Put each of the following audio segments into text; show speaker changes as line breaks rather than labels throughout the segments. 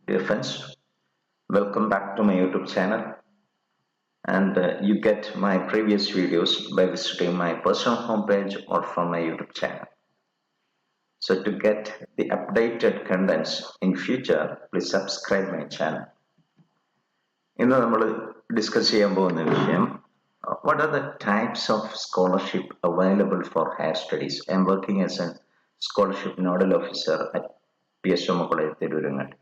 Dear friends, welcome back to my YouTube channel. And you get my previous videos by visiting my personal homepage or from my YouTube channel. So to get the updated contents in future, please subscribe my channel. ഇന്ന് നമ്മൾ discuss ചെയ്യാൻ പോകുന്ന വിഷയം what are the types of scholarship available for higher studies? I am working as a scholarship nodal officer at PSO College Tirurangadi.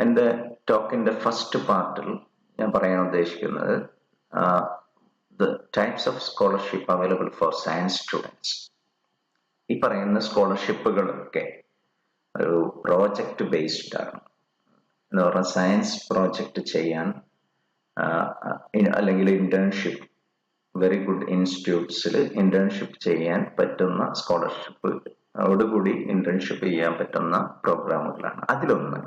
എൻ്റെ ടോക്കിൻ്റെ first പാർട്ടിൽ ഞാൻ പറയാൻ ഉദ്ദേശിക്കുന്നത് the types of scholarship available for science students. ഈ പറയുന്ന സ്കോളർഷിപ്പുകളൊക്കെ ഒരു പ്രോജക്റ്റ് ബേസ്ഡ് ആണ്. എന്ന് പറഞ്ഞാൽ സയൻസ് പ്രോജക്റ്റ് ചെയ്യാൻ അല്ലെങ്കിൽ ഇന്റേൺഷിപ്പ് വെരി ഗുഡ് ഇൻസ്റ്റിറ്റ്യൂട്ട്സിൽ ഇന്റേൺഷിപ്പ് ചെയ്യാൻ പറ്റുന്ന സ്കോളർഷിപ്പോടുകൂടി ഇന്റേൺഷിപ്പ് ചെയ്യാൻ പറ്റുന്ന പ്രോഗ്രാമുകളാണ്. അതിലൊന്ന്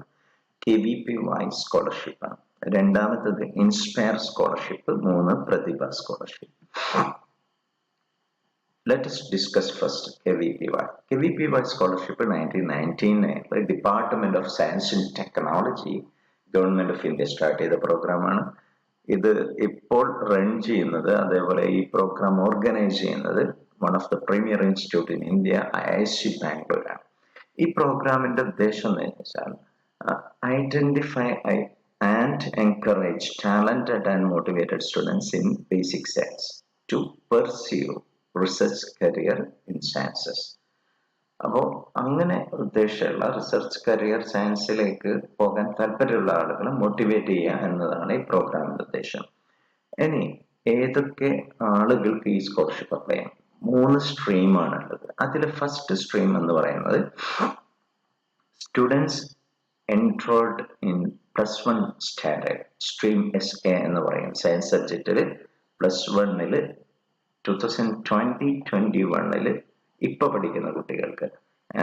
KVPY സ്കോളർഷിപ്പാണ്. രണ്ടാമത്തത് ഇൻസ്പയർ സ്കോളർഷിപ്പ്, മൂന്ന് പ്രതിഭ scholarship. Let us discuss first KVPY. KVPY scholarship 1999 Department of Science and Technology, Government of India start ചെയ്ത പ്രോഗ്രാമാണ്. ഇത് ഇപ്പോൾ റൺ ചെയ്യുന്നത്, അതേപോലെ ഈ പ്രോഗ്രാം ഓർഗനൈസ് ചെയ്യുന്നത് one of the premier institute in India, IISc Bangalore ആണ്. ഈ പ്രോഗ്രാമിന്റെ ഉദ്ദേശം എന്ന് വെച്ചാൽ identify and encourage talented and motivated students in basic science to pursue research career in sciences. അപ്പോൾ അങ്ങനെ ഉദ്ദേശമുള്ള റിസർച്ച് കരിയർ സയൻസിലേക്ക് പോകാൻ താല്പര്യമുള്ള ആളുകളെ മോട്ടിവേറ്റ് ചെയ്യുക എന്നതാണ് ഈ പ്രോഗ്രാമിന്റെ ഉദ്ദേശം. ഇനി ഏതൊക്കെ ആളുകൾക്ക് ഈ സ്കോളർഷിപ്പ് അപ്ലൈ ചെയ്യാം? 3 സ്ട്രീമാണ് ഉള്ളത്. അതിൽ ഫസ്റ്റ് സ്ട്രീം എന്ന് പറയുന്നത് students enrolled in +1 standard stream SA എന്ന് പറയും. സയൻസ് സബ്ജക്റ്റിൽ +1 2020-21 ഇപ്പോൾ പഠിക്കുന്ന കുട്ടികൾക്ക്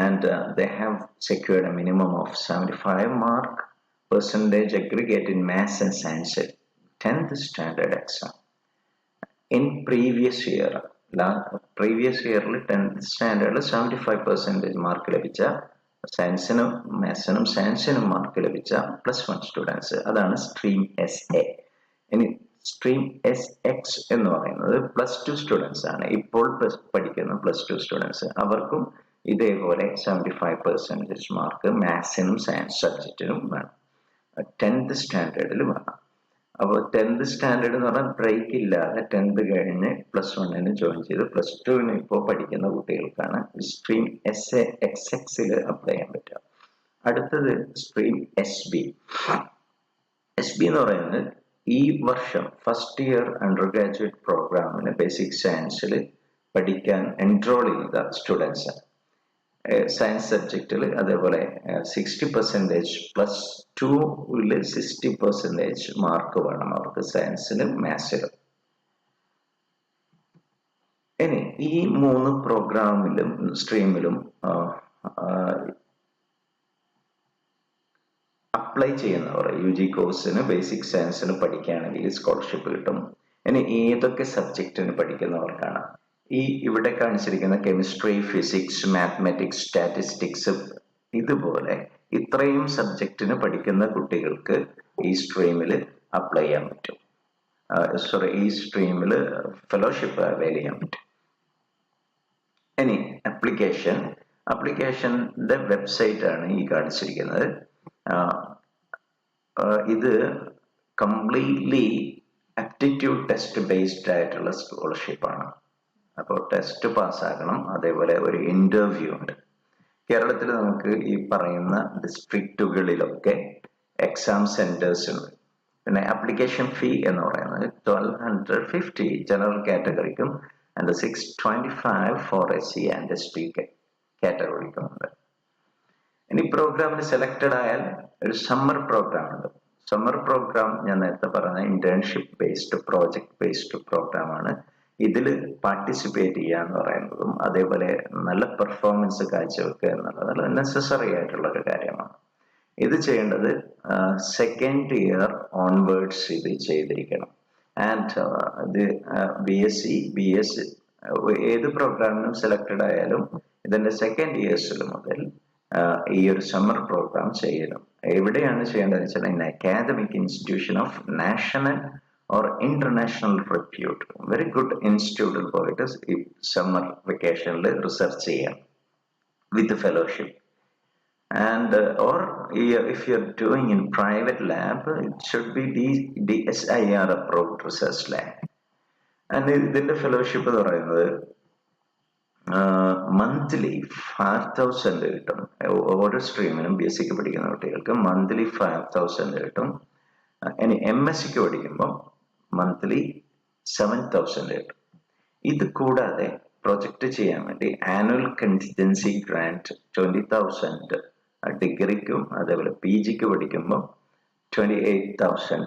and they have secured a minimum of 75% aggregate in maths and science 10th standard exam. In previous year 10th standard 75% mark ലഭിച്ച സയൻസിനും മാത്സിനും സയൻസിനും മാർക്ക് ലഭിച്ച +1 students, അതാണ് സ്ട്രീം SA. ഇനി stream SX എന്ന് പറയുന്നത് +2 സ്റ്റുഡൻസ് ആണ്. ഇപ്പോൾ പഠിക്കുന്ന +2 സ്റ്റുഡൻസ്, അവർക്കും ഇതേപോലെ 75% മാർക്ക് മാത്സിനും സയൻസ് സബ്ജക്റ്റിനും വേണം. 10th സ്റ്റാൻഡേർഡിൽ വേണം. അപ്പോൾ 10th സ്റ്റാൻഡേർഡ് എന്ന് പറഞ്ഞാൽ ബ്രേക്ക് ഇല്ലാതെ 10th കഴിഞ്ഞ് +1 ജോയിൻ ചെയ്ത് +2 ഇപ്പോൾ പഠിക്കുന്ന കുട്ടികൾക്കാണ് സ്ട്രീം SAXX അപ്ലൈ ചെയ്യാൻ പറ്റുക. അടുത്തത് സ്ട്രീം SB. SB എന്ന് പറയുന്നത് ഈ വർഷം ഫസ്റ്റ് ഇയർ അണ്ടർ ഗ്രാജുവേറ്റ് പ്രോഗ്രാമിന് ബേസിക് സയൻസിൽ പഠിക്കാൻ എൻറോൾ ചെയ്ത സ്റ്റുഡൻസ് സയൻസ് സബ്ജക്റ്റിൽ, അതേപോലെ 60% +2 60% മാർക്ക് വേണം അവർക്ക് സയൻസിലും മാത്സിലും. ഇനി ഈ 3 പ്രോഗ്രാമിലും സ്ട്രീമിലും അപ്ലൈ ചെയ്യുന്നവർ UG കോഴ്സിന് ബേസിക് സയൻസിന് പഠിക്കുകയാണെങ്കിൽ സ്കോളർഷിപ്പ് കിട്ടും. ഇനി ഏതൊക്കെ സബ്ജക്റ്റിന് പഠിക്കുന്നവർക്കാണ്? ഈ ഇവിടെ കാണിച്ചിരിക്കുന്ന കെമിസ്ട്രി, ഫിസിക്സ്, മാത്തമാറ്റിക്സ്, സ്റ്റാറ്റിസ്റ്റിക്സ്, ഇതുപോലെ ഇത്രയും സബ്ജക്റ്റിന് പഠിക്കുന്ന കുട്ടികൾക്ക് ഈ സ്ട്രീമിൽ അപ്ലൈ ചെയ്യാൻ പറ്റും. ഈ സ്ട്രീമിൽ ഫെലോഷിപ്പ് അവൈൽ ചെയ്യാൻ പറ്റും. ഇനി അപ്ലിക്കേഷന്റെ വെബ്സൈറ്റ് ആണ് ഈ കാണിച്ചിരിക്കുന്നത്. ഇത് കംപ്ലീറ്റ്ലി ആപ്റ്റിറ്റ്യൂഡ് ടെസ്റ്റ് ബേസ്ഡ് ആയിട്ടുള്ള സ്കോളർഷിപ്പാണ്. അപ്പോൾ ടെസ്റ്റ് പാസ്സാക്കണം, അതേപോലെ ഒരു ഇന്റർവ്യൂ ഉണ്ട്. കേരളത്തിൽ നമുക്ക് ഈ പറയുന്ന ഡിസ്ട്രിക്റ്റുകളിലൊക്കെ എക്സാം സെന്റേഴ്സ് ഉണ്ട്. പിന്നെ ആപ്ലിക്കേഷൻ ഫീ എന്ന് പറയുന്നത് 1250 ജനറൽ കാറ്റഗറിക്കും and 625 for SC and ST കാറ്റഗറിക്കും ഉണ്ട്. ഇനി പ്രോഗ്രാമിൽ സെലക്റ്റഡ് ആയാൽ ഒരു സമ്മർ പ്രോഗ്രാം ഉണ്ട്. സമ്മർ പ്രോഗ്രാം ഞാൻ നേരത്തെ പറഞ്ഞ ഇന്റേൺഷിപ്പ് ബേസ്ഡ് പ്രോജക്ട് ബേസ്ഡ് പ്രോഗ്രാമാണ്. ഇതിൽ പാർട്ടിസിപ്പേറ്റ് ചെയ്യുക എന്ന് പറയുന്നതും അതേപോലെ നല്ല പെർഫോമൻസ് കാഴ്ചവെക്കുക എന്നുള്ളത് നെസസറി ആയിട്ടുള്ള ഒരു കാര്യമാണ്. ഇത് ചെയ്യേണ്ടത് സെക്കൻഡ് ഇയർ ഓൺവേർഡ്സ് ഇത് ചെയ്തിരിക്കണം. ആൻഡ് ഇത് BSc BS ഏത് പ്രോഗ്രാമിനും സെലക്റ്റഡ് ആയാലും ഇതിന്റെ സെക്കൻഡ് ഇയേഴ്സിൽ മുതൽ ഈ ഒരു സമ്മർ പ്രോഗ്രാം ചെയ്യണം. എവിടെയാണ് ചെയ്യേണ്ടതെന്ന് വെച്ചാൽ in academic institution of national or international repute, very good ഇൻസ്റ്റിറ്റ്യൂട്ടിൽ പോയിട്ട് ഈ സമ്മർ വെക്കേഷനിൽ റിസർച്ച് ചെയ്യാം വിത്ത് fellowship. And or if you're doing in private lab, it should be DSIR approved research lab. And ഇതിന്റെ ഫെലോഷിപ്പ് എന്ന് പറയുന്നത് മന്ത്ലി 5,000 കിട്ടും. ഓരോ സ്ട്രീമിനും BSc പഠിക്കുന്ന കുട്ടികൾക്ക് മന്ത്ലി 5,000 കിട്ടും. ഇനി MSc പഠിക്കുമ്പോൾ മന്ത്ലി 7,000 കിട്ടും. ഇത് കൂടാതെ പ്രൊജക്ട് ചെയ്യാൻ വേണ്ടി ആനുവൽ കണ്ടിജൻസി ഗ്രാന്റ് 20,000 ഡിഗ്രിക്കും അതേപോലെ PGക്ക് പഠിക്കുമ്പോൾ 28,000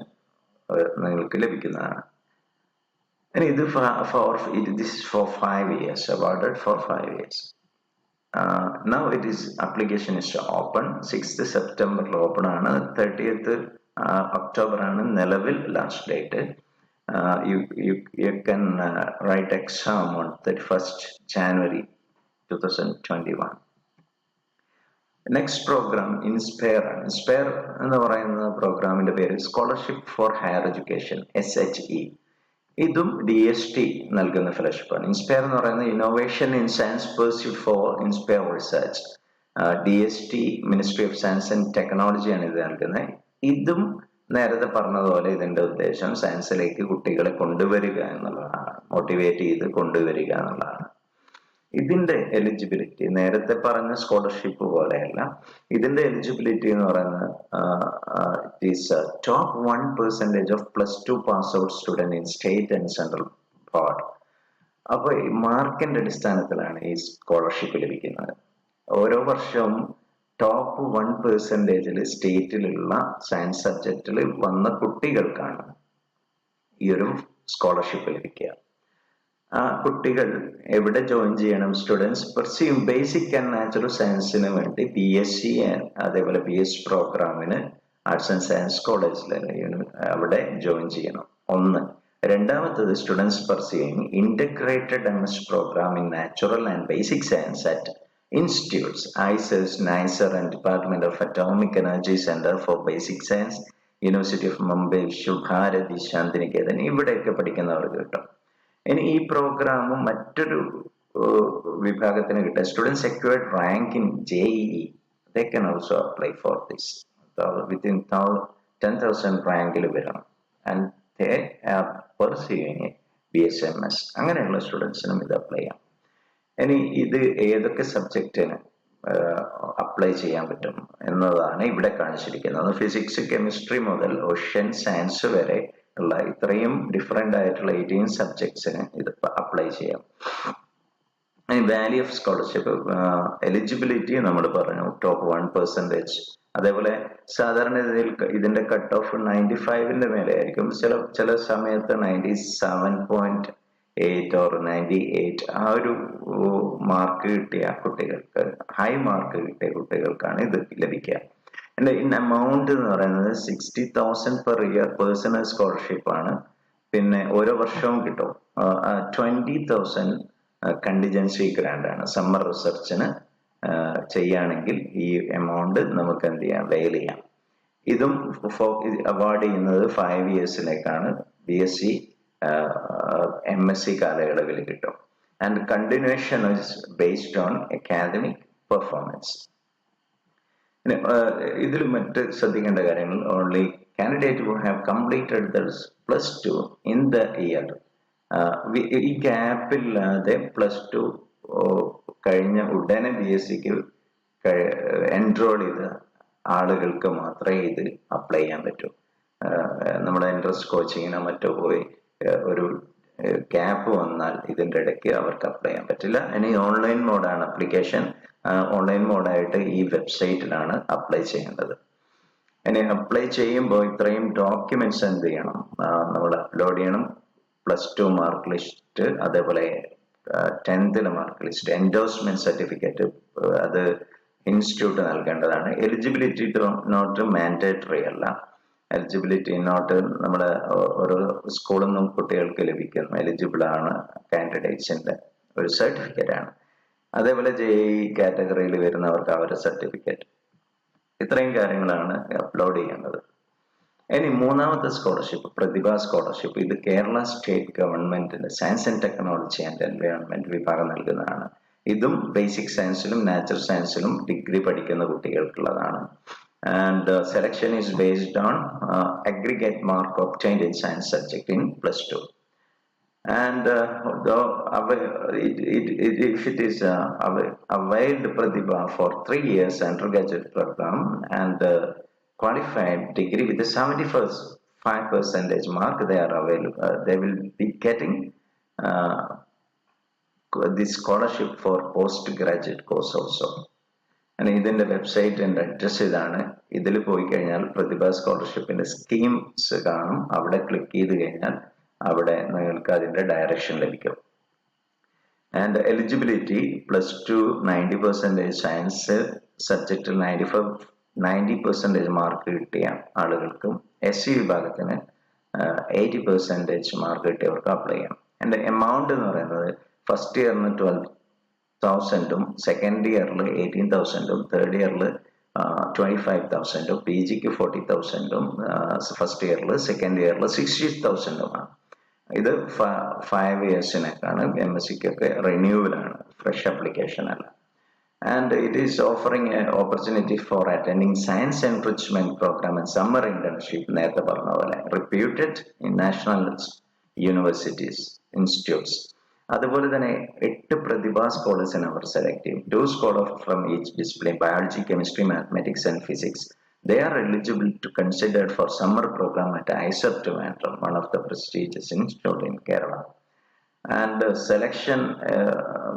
നിങ്ങൾക്ക് ലഭിക്കുന്നതാണ്. ഇത് this is for 5 years, awarded for 5 years. Now it is application is open. 6th September open ആണ്, 30th October ആണ് നിലവിൽ last date. You can write exam on 31st January 2021. Next program inspire ആണ്. Inspire എന്ന് പറയുന്ന പ്രോഗ്രാമിന്റെ പേര് scholarship for higher education, SHE. ഇതും DST നൽകുന്ന ഫെലോഷിപ്പാണ്. ഇൻസ്പയർ എന്ന് പറയുന്നത് innovation in science pursuit for inspire research. DST ministry of science and ടെക്നോളജിയാണ് ഇത് നൽകുന്നത്. ഇതും നേരത്തെ പറഞ്ഞതുപോലെ ഇതിന്റെ ഉദ്ദേശം സയൻസിലേക്ക് കുട്ടികളെ കൊണ്ടുവരിക എന്നുള്ളതാണ്, മോട്ടിവേറ്റ് ചെയ്ത് കൊണ്ടുവരിക എന്നുള്ളതാണ്. ഇതിന്റെ എലിജിബിലിറ്റി നേരത്തെ പറഞ്ഞ സ്കോളർഷിപ്പ് പോലെയല്ല. ഇതിന്റെ എലിജിബിലിറ്റി എന്ന് പറയുന്നത് it is top 1% of +2 pass out student in state and central board. അപ്പൊ ഈ മാർക്കിന്റെ അടിസ്ഥാനത്തിലാണ് ഈ സ്കോളർഷിപ്പ് ലഭിക്കുന്നത്. ഓരോ വർഷവും ടോപ്പ് 1% സ്റ്റേറ്റിലുള്ള സയൻസ് സബ്ജക്റ്റിൽ വന്ന കുട്ടികൾക്കാണ് ഈ ഒരു സ്കോളർഷിപ്പ് ലഭിക്കുക. ആ കുട്ടികൾ എവിടെ ജോയിൻ ചെയ്യണം? സ്റ്റുഡൻസ് പെർസ്യൂം ബേസിക് ആൻഡ് നാച്ചുറൽ സയൻസിന് വേണ്ടി BSc അതേപോലെ BS പ്രോഗ്രാമിന് ആർട്സ് ആൻഡ് സയൻസ് കോളേജിൽ അവിടെ ജോയിൻ ചെയ്യണം. ഒന്ന്. രണ്ടാമത്തത് students pursuing integrated MS programme in natural and basic science at institutes ICES, NICER and Department of Atomic Energy Center for Basic Science, University of Mumbai, Vishwabharati, Shantiniketan, ഇവിടെയൊക്കെ പഠിക്കുന്നവർക്ക് കിട്ടും. ഇനി ഈ പ്രോഗ്രാം മറ്റൊരു വിഭാഗത്തിന് കിട്ടുക, students secured rank in JEE, they can also apply for this. Within 10,000 റാങ്കിൽ വരണം. And they are pursuing BSMS. അങ്ങനെയുള്ള സ്റ്റുഡൻസിനും ഇത് അപ്ലൈ ചെയ്യാം. ഇനി ഇത് ഏതൊക്കെ സബ്ജക്റ്റിന് അപ്ലൈ ചെയ്യാൻ പറ്റും എന്നതാണ് ഇവിടെ കാണിച്ചിരിക്കുന്നത്. ഫിസിക്സ്, കെമിസ്ട്രി മുതൽ ഓഷ്യൻ സയൻസ് വരെ ഉള്ള ഇത്രയും ഡിഫറെന്റ് ആയിട്ടുള്ള 18 സബ്ജക്ട്സിന് ഇത് അപ്ലൈ ചെയ്യാം. വാല്യൂ ഓഫ് സ്കോളർഷിപ്പ് എലിജിബിലിറ്റി നമ്മൾ പറഞ്ഞു ടോപ്പ് 1%. അതേപോലെ സാധാരണ ഇതിന്റെ കട്ട് ഓഫ് 95ന്റെ മേലെ ആയിരിക്കും. ചില സമയത്ത് 97.8 or 98 ആ ഒരു മാർക്ക് കിട്ടിയ കുട്ടികൾക്ക്, ഹൈ മാർക്ക് കിട്ടിയ കുട്ടികൾക്കാണ് ഇത് ലഭിക്കുക. ഇൻ എമൗണ്ട് എന്ന് പറയുന്നത് 60,000 per year പേഴ്സണൽ സ്കോളർഷിപ്പ് ആണ്. പിന്നെ ഓരോ വർഷവും കിട്ടും. 20,000 കണ്ടിജൻസി ഗ്രാന്റ് ആണ്. സമ്മർ റിസർച്ചിന് ചെയ്യുകയാണെങ്കിൽ ഈ എമൗണ്ട് നമുക്ക് എന്ത് ചെയ്യാം, വെയിൽ ചെയ്യാം. ഇതും അവാർഡ് ചെയ്യുന്നത് 5 yearsലേക്കാണ്. BSc MSc കാലയളവിൽ കിട്ടും. And continuation is based on academic performance. ഇതിൽ മറ്റ് ശ്രദ്ധിക്കേണ്ട കാര്യങ്ങൾ, only candidate who have completed the +2 in the year. ഈ ഗ്യാപ്പില്ലാതെ +2 കഴിഞ്ഞ ഉടനെ BScക്ക് എൻറോൾ ചെയ്ത ആളുകൾക്ക് മാത്രമേ ഇത് അപ്ലൈ ചെയ്യാൻ പറ്റൂ. നമ്മുടെ ഇൻട്രസ്റ്റ് കോച്ചിങ്ങിനോ മറ്റോ പോയി ഒരു ഗ്യാപ്പ് വന്നാൽ ഇതിൻ്റെ ഇടയ്ക്ക് അവർക്ക് അപ്ലൈ ചെയ്യാൻ പറ്റില്ല. ഇനി ഓൺലൈൻ മോഡാണ് അപ്ലിക്കേഷൻ. ഓൺലൈൻ മോഡായിട്ട് ഈ വെബ്സൈറ്റിലാണ് അപ്ലൈ ചെയ്യേണ്ടത്. ഇനി അപ്ലൈ ചെയ്യുമ്പോൾ ഇത്രയും ഡോക്യുമെന്റ്സ് എന്ത് ചെയ്യണം, നമ്മൾ അപ്ലോഡ് ചെയ്യണം. +2 മാർക്ക് ലിസ്റ്റ്, അതേപോലെ 10th mark list, endorsement certificate, അത് ഇൻസ്റ്റിറ്റ്യൂട്ട് നൽകേണ്ടതാണ്. എലിജിബിലിറ്റി നോട്ട് മാൻഡേറ്ററി അല്ല. എലിജിബിലിറ്റി നോട്ട് നമ്മുടെ ഓരോ സ്കൂളിൽ നിന്നും കുട്ടികൾക്ക് ലഭിക്കുന്നു. എലിജിബിൾ ആണ് കാൻഡിഡേറ്റ്സിന്റെ ഒരു സർട്ടിഫിക്കറ്റ് ആണ്. അതേപോലെ JEE കാറ്റഗറിയിൽ വരുന്നവർക്ക് അവരുടെ സർട്ടിഫിക്കറ്റ്. ഇത്രയും കാര്യങ്ങളാണ് അപ്ലോഡ് ചെയ്യേണ്ടത്. ഇനി മൂന്നാമത്തെ സ്കോളർഷിപ്പ് പ്രതിഭ സ്കോളർഷിപ്പ്. ഇത് കേരള സ്റ്റേറ്റ് ഗവൺമെന്റിന്റെ science and technology and environment വിഭാഗം നൽകുന്നതാണ്. ഇതും ബേസിക് സയൻസിലും നാച്ചുറൽ സയൻസിലും ഡിഗ്രി പഠിക്കുന്ന കുട്ടികൾക്കുള്ളതാണ്. And selection is based on aggregate mark obtained in science subject in +2. And if it is availed Pratibha for 3 years undergraduate program and qualified degree with a 75% mark, they are available. They will be getting this scholarship for postgraduate course also. ഇതിന്റെ വെബ്സൈറ്റിന്റെ address ഇതാണ്. ഇതിൽ പോയി കഴിഞ്ഞാൽ പ്രതിഭ സ്കോളർഷിപ്പിന്റെ schemes കാണും. അവിടെ click ചെയ്ത് കഴിഞ്ഞാൽ അവിടെ നിങ്ങൾക്ക് അതിന്റെ ഡയറക്ഷൻ ലഭിക്കും. ആൻഡ് എലിജിബിലിറ്റി +2 90% സയൻസ് സബ്ജക്റ്റിൽ 90% മാർക്ക് കിട്ടിയ ആളുകൾക്കും SC വിഭാഗത്തിന് 80% മാർക്ക് കിട്ടിയവർക്ക് അപ്ലൈ ചെയ്യാം. ആൻഡ് എമൗണ്ട് എന്ന് പറയുന്നത് ഫസ്റ്റ് ഇയറിന് 12,000, സെക്കൻഡ് ഇയറിൽ 18,000, തേർഡ് ഇയറിൽ 25,000, PGക്ക് 40,000, ഫസ്റ്റ് ഇയറിൽ സെക്കൻഡ് ഇയറിൽ 60,000. ഇത് 5 ഇയേഴ്സിനൊക്കെയാണ്. MSCക്കൊക്കെ റിന്യൂവൽ ആണ്, ഫ്രഷ് അപ്ലിക്കേഷൻ അല്ല. And it is offering an opportunity for attending science enrichment program and summer internship, നേരത്തെ പറഞ്ഞ പോലെ reputed national universities, institutes. അതുപോലെ തന്നെ 8 പ്രതിഭ സ്കോളേഴ്സിനെ അവർ സെലക്ട് ചെയ്യും. 2 scholars from each discipline, biology, chemistry, mathematics and physics. They are eligible to consider for summer program at ISER Trivandrum, one of the prestigious institute in Kerala. And selection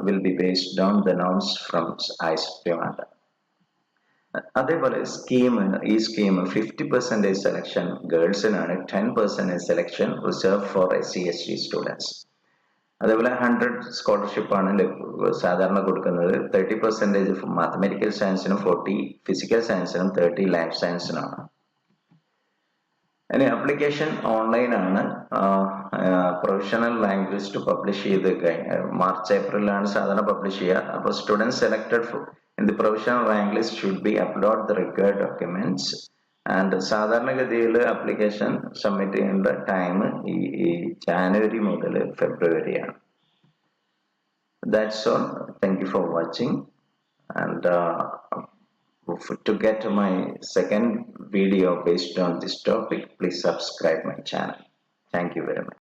will be based on the norms from ISER Trivandrum. അതേപോലെ ഈ scheme 50% selection ഗേൾസിനാണ്, 10% selection reserve for SC ST students. അതേപോലെ 100 scholarship ആണ് സാധാരണ കൊടുക്കുന്നത്. 30% mathematical സയൻസിനും, 40 physical സയൻസിനും, 30 life സയൻസിനാണ്. ഇനി ആപ്ലിക്കേഷൻ ഓൺലൈൻ ആണ്. പ്രൊഫഷണൽ ലാംഗ്വേജ് പബ്ലിഷ് ചെയ്ത് മാർച്ച് ഏപ്രിലാണ് സാധാരണ പബ്ലിഷ് ചെയ്യുക. അപ്പോൾ student selected in the professional language should be upload the required documents. And സാധാരണഗതിയിൽ ആപ്ലിക്കേഷൻ സബ്മിറ്റ് ചെയ്യേണ്ട ടൈം ഈ ജാനുവരി മുതൽ ഫെബ്രുവരിയാണ്. That's all. Thank you for watching. And to get my second video based on this topic, please subscribe my channel. Thank you very much.